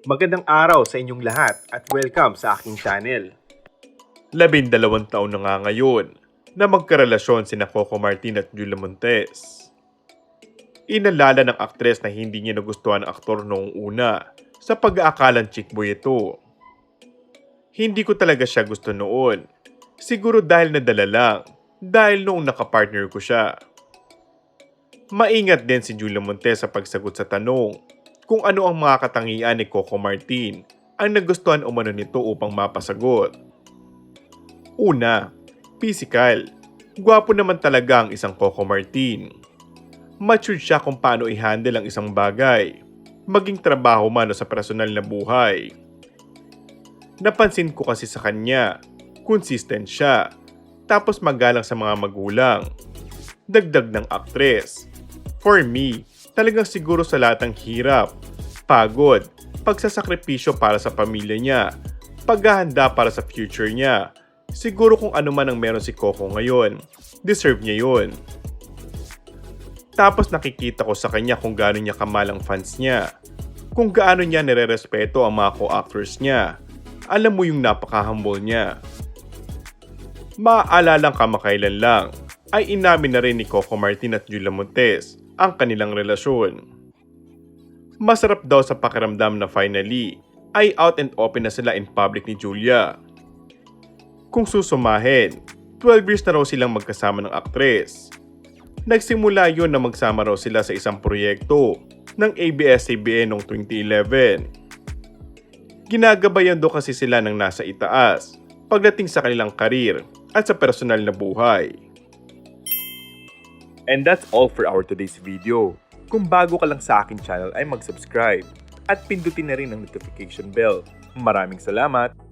Magandang araw sa inyong lahat at welcome sa aking channel. 12 taon na nga ngayon na magkarelasyon sina Coco Martin at Julia Montes. Inalala ng aktres na hindi niya nagustuhan ang aktor noong una sa pag-aakalang chickboy ito. Hindi ko talaga siya gusto noon. Siguro dahil nadala lang, dahil noong nakapartner ko siya. Maingat din si Julia Montes sa pagsagot sa tanong kung ano ang mga katangian ni Coco Martin ang nagustuhan umano nito upang mapasagot. Una, physical. Gwapo naman talaga ang isang Coco Martin. Matured siya kung paano i-handle ang isang bagay, maging trabaho man o sa personal na buhay. Napansin ko kasi sa kanya, consistent siya, tapos magalang sa mga magulang. Dagdag ng aktres. For me, talagang siguro sa lahat ng hirap, pagod, pagsasakripisyo para sa pamilya niya, paghahanda para sa future niya. Siguro kung ano man ang meron si Coco ngayon, deserve niya yun. Tapos nakikita ko sa kanya kung gaano niya kamahal ang fans niya, kung gaano niya nire-respeto ang mga co-actors niya. Alam mo yung napaka-humble niya. Maaalalang kamakailan lang, ay inamin na rin ni Coco Martin at Julia Montes ang kanilang relasyon. Masarap daw sa pakiramdam na finally ay out and open na sila in public ni Julia. Kung susumahin, 12 years na raw silang magkasama ng aktres. Nagsimula yun na magsama raw sila sa isang proyekto ng ABS-CBN noong 2011. Ginagabayan daw kasi sila ng nasa itaas pagdating sa kanilang karir at sa personal na buhay. And that's all for our today's video. Kung bago ka lang sa aking channel ay mag-subscribe at pindutin na rin ang notification bell. Maraming salamat!